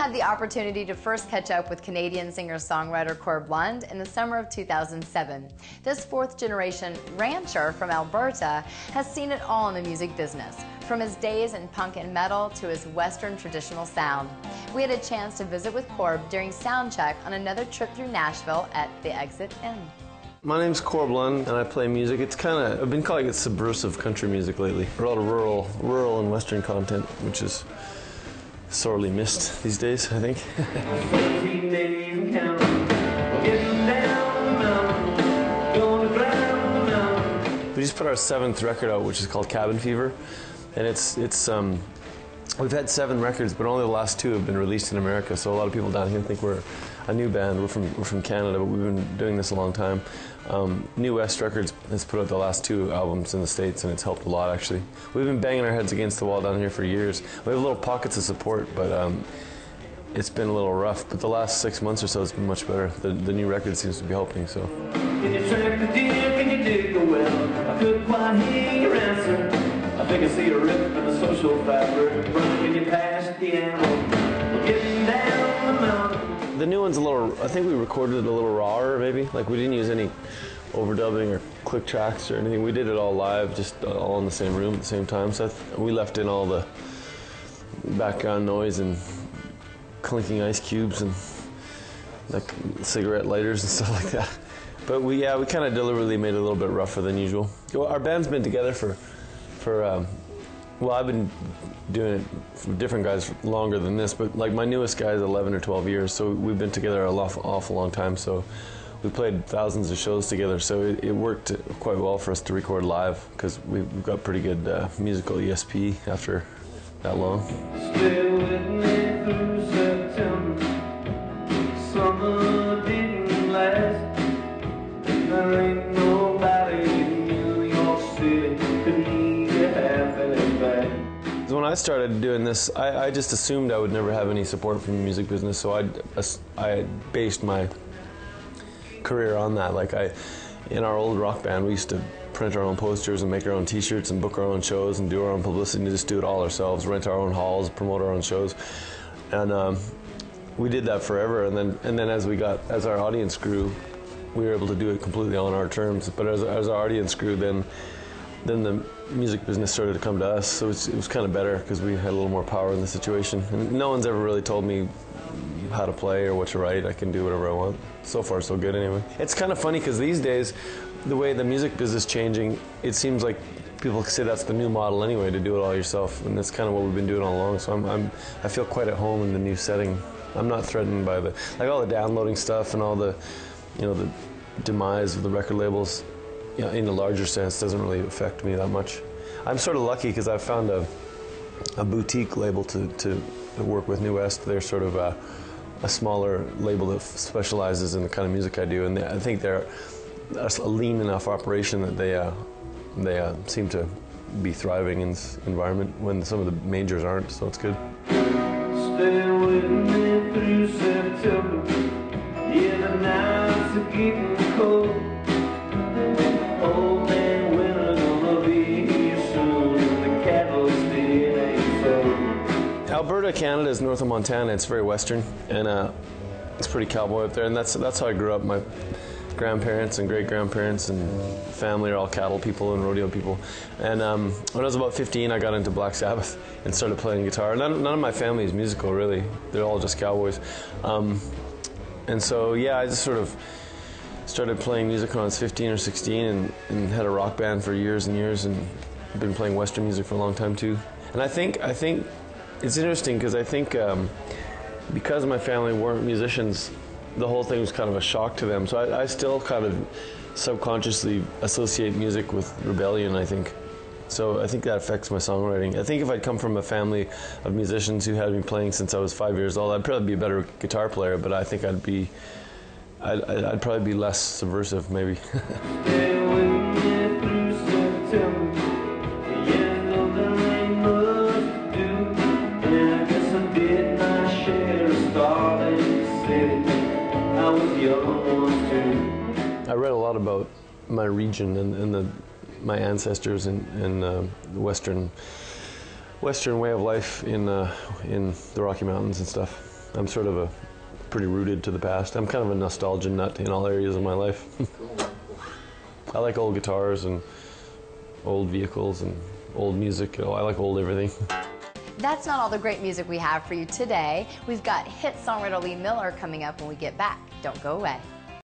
had the opportunity to first catch up with Canadian singer-songwriter Corb Lund in the summer of 2007. This fourth-generation rancher from Alberta has seen it all in the music business, from his days in punk and metal to his Western traditional sound. We had a chance to visit with Corb during soundcheck on another trip through Nashville at the Exit Inn. My name's Corb Lund, and I play music. It's I've been calling it subversive country music lately. A lot of rural and Western content, which is sorely missed these days, I think. We just put our 7th record out, which is called Cabin Fever, and we've had 7 records, but only the last 2 have been released in America. So a lot of people down here think we're a new band. We're from Canada, but we've been doing this a long time. New West Records has put out the last 2 albums in the States, and it's helped a lot, actually. We've been banging our heads against the wall down here for years. We have little pockets of support, but it's been a little rough. But the last 6 months or so, it's been much better. The new record seems to be helping, so. Can you track the deer? Can you dig the well? I couldn't quite hear your answer. I think I see a rip in the social fabric. Running you past the animal. We're getting down the mountain. The new one's a little, I think we recorded it a little rawer, maybe. Like, we didn't use any overdubbing or click tracks or anything. We did it all live, just all in the same room at the same time. So we left in all the background noise and clinking ice cubes and like cigarette lighters and stuff like that. But we kind of deliberately made it a little bit rougher than usual. Our band's been together for well, I've been doing it with different guys longer than this, but like my newest guy is 11 or 12 years, so we've been together an awful long time. So we played thousands of shows together, so it worked quite well for us to record live because we've got pretty good musical ESP after that long. Stay with me through September. Summer didn't last. There ain't nobody in New York City could need you half as bad. When I started doing this, I just assumed I would never have any support from the music business, so I based my career on that. Like in our old rock band, we used to print our own posters and make our own T-shirts and book our own shows and do our own publicity and just do it all ourselves, rent our own halls, promote our own shows, and we did that forever. And then as our audience grew, we were able to do it completely on our terms. But as our audience grew, then the music business started to come to us, so it was kind of better because we had a little more power in the situation. And no one's ever really told me how to play or what to write. I can do whatever I want. So far, so good anyway. It's kind of funny because these days, the way the music business is changing, it seems like people say that's the new model anyway, to do it all yourself, and that's kind of what we've been doing all along. So I feel quite at home in the new setting. I'm not threatened by all the downloading stuff and all the demise of the record labels. In a larger sense, doesn't really affect me that much. I'm sort of lucky because I've found a boutique label to work with, New West. They're sort of a smaller label that specializes in the kind of music I do, and I think they're a lean enough operation that they seem to be thriving in this environment when some of the majors aren't, so it's good. Stay with me through September. Yeah, the nights are getting cold. Old man winter gonna be here soon. The cattle still ain't sold. Alberta, Canada is north of Montana. It's very western, and it's pretty cowboy up there. And that's how I grew up. My grandparents and great-grandparents and family are all cattle people and rodeo people. And when I was about 15, I got into Black Sabbath and started playing guitar. None of my family is musical, really. They're all just cowboys. And so, yeah, I just sort of started playing music when I was 15 or 16 and had a rock band for years and years, and been playing Western music for a long time too. And I think it's interesting because I think because my family weren't musicians, the whole thing was kind of a shock to them. So I still kind of subconsciously associate music with rebellion, I think. So I think that affects my songwriting. I think if I'd come from a family of musicians who had me playing since I was 5 years old, I'd probably be a better guitar player, but I think I'd probably be less subversive, maybe. Stay with me through September. Yeah, no, there ain't much to do. And I guess I did my share of starving the city. I was young too. I read a lot about my region and my ancestors and the Western way of life in the Rocky Mountains and stuff. I'm sort of pretty rooted to the past. I'm kind of a nostalgia nut in all areas of my life. I like old guitars and old vehicles and old music. I like old everything. That's not all the great music we have for you today. We've got hit songwriter Lee Miller coming up when we get back. Don't go away.